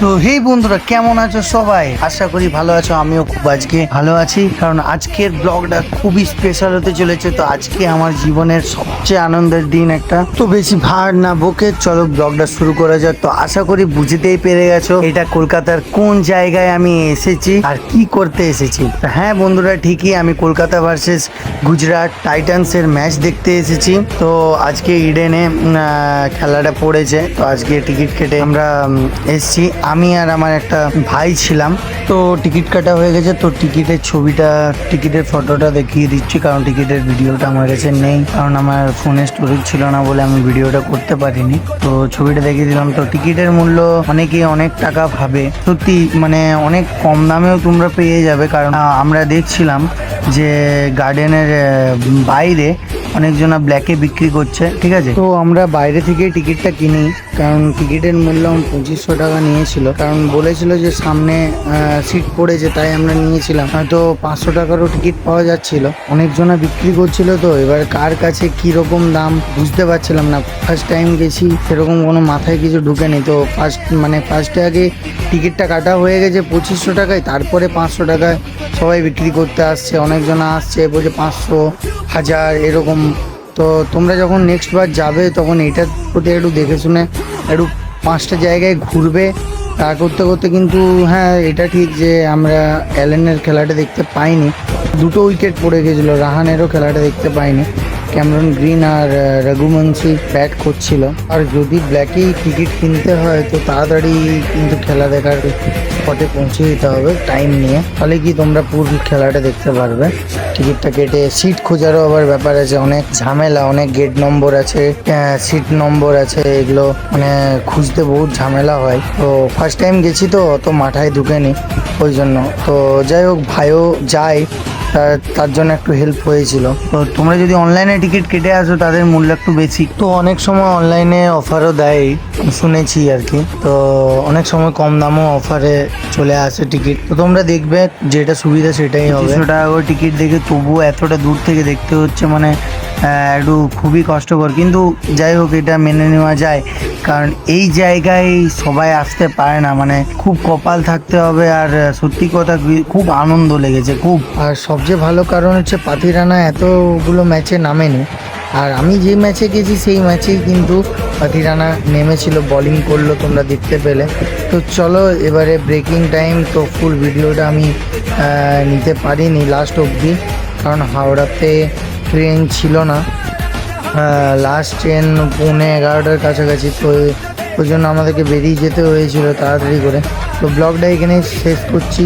তো হেই বন্ধুরা, কেমন আছো সবাই? আশা করি ভালো আছো। আমিও খুব আজকে ভালো আছি, কারণ আজকের ব্লগটা খুবই স্পেশাল হতে চলেছে। তো আজকে আমার জীবনের সবচেয়ে আনন্দের দিন একটা। তো বেশি ভার না বকে চলো ব্লগটা শুরু করা যাক। তো আশা করি বুঝতেই পেরে গেছো এটা কলকাতার কোন জায়গায় আমি এসেছি আর কি করতে এসেছি। হ্যাঁ বন্ধুরা, ঠিকই, আমি কলকাতা ভার্সেস গুজরাট টাইটান্সের ম্যাচ দেখতে এসেছি। তো আজকে ইডেনে খেলাটা পড়েছে, তো আজকে টিকিট কেটে আমরা এসছি। আমি আর আমার একটা ভাই ছিলাম। তো টিকিট কাটা হয়ে গেছে। তো টিকিটের ফটোটা দেখিয়ে দিচ্ছি, কারণ টিকিটের ভিডিওটা আমার কাছে নেই, কারণ আমার ফোনে স্টোরেজ ছিল না বলে আমি ভিডিওটা করতে পারিনি। তো ছবিটা দেখিয়ে দিলাম। তো টিকিটের মূল্য অনেকেই অনেক টাকা ভাবে, সত্যি মানে অনেক কম দামেও তোমরা পেয়ে যাবে। কারণ আমরা দেখছিলাম যে গার্ডেনের বাইরে অনেকজনা ব্ল্যাকে বিক্রি করছে, ঠিক আছে। তো আমরা বাইরে থেকে টিকিটটা কিনি, কারণ টিকিটের মূল্য 2500 টাকা নিয়েছিল, কারণ বলেছিল যে সামনে সিট পড়েছে, তাই আমরা নিয়েছিলাম। হয়তো 500 টাকারও টিকিট পাওয়া যাচ্ছিল, অনেকজনা বিক্রি করছিল। তো এবার কার কাছে কি রকম দাম বুঝতে পারছিলাম না। ফার্স্ট টাইম গেছি, সেরকম কোনো মাথায় কিছু ঢুকেনি। তো ফার্স্টে আগে টিকিটটা কাটা হয়ে গেছে 2500 টাকায়, তারপরে 500 টাকায় সবাই বিক্রি করতে আসছে। অনেকজনা আসছে বলছে 500, 1000 এরকম। তো তোমরা যখন নেক্সট বার যাবে তখন এটার প্রতি একটু দেখে শুনে একটু 5টা জায়গায় ঘুরবে। তা করতে করতে কিন্তু হ্যাঁ, এটা ঠিক যে আমরা অ্যালেনের খেলাটা দেখতে পাইনি, 2টো উইকেট পড়ে গেছিলো। রাহানেরও খেলাটা দেখতে পাইনি। ক্যামেরন গ্রিন আর রঘুবংশী ব্যাট করছিল। আর যদি ব্ল্যাকেই টিকিট কিনতে হয় তো তাড়াতাড়ি কিন্তু খেলা দেখার স্পটে পৌঁছে যেতে হবে টাইম নিয়ে, তাহলে কি তোমরা পুরো খেলাটা দেখতে পারবে। টিকিটটা কেটে সিট খোঁজারও আবার ব্যাপার আছে, অনেক ঝামেলা, অনেক গেট নম্বর আছে, সিট নম্বর আছে, এগুলো মানে খুঁজতে বহুত ঝামেলা হয়। তো ফার্স্ট টাইম গেছি তো অত মাথায় ঢুকেনি ওই জন্য। তো যাই হোক, ভাইও যায়, তার জন্য একটু হেল্প হয়েছিল। তো তোমরা যদি অনলাইনে টিকিট কেটে আসো তাদের মূল্য একটু বেশি। তো অনেক সময় অনলাইনে অফারও দেয় শুনেছি আর কি। তো অনেক সময় কম দামও অফারে চলে আসে টিকিট। তো তোমরা দেখবে যেটা সুবিধা সেটাই হবে। 200 টাকা করে টিকিট দেখে তবুও এতটা দূর থেকে দেখতে হচ্ছে, মানে একটু খুবই কষ্টকর। কিন্তু যাই হোক, এটা মেনে নেওয়া যায়, কারণ এই জায়গায় সবাই আসতে পারে না, মানে খুব কপাল থাকতে হবে। আর সত্যি কথা খুব আনন্দ লেগেছে খুব। আর সবচেয়ে ভালো কারণ হচ্ছে পাতিরানা এতগুলো ম্যাচে নামেনি, আর আমি যে ম্যাচে গেছি সেই ম্যাচেই কিন্তু পাতিরানা নেমেছিল, বোলিং করলো, তোমরা দেখতে পেলে। তো চলো এবারে ব্রেকিং টাইম। তো ফুল ভিডিওটা আমি নিতে পারিনি লাস্ট অবধি, কারণ হাওড়াতে ট্রেন ছিল না, লাস্ট ট্রেন 11:30 কাছাকাছি। তো ওই জন্য আমাদেরকে বেরিয়ে যেতে হয়েছিল তাড়াতাড়ি করে। তো ব্লগটা এখানে শেষ করছি।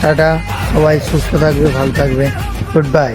টাটা, সবাই সুস্থ থাকবে, ভালো থাকবে, গুড বাই।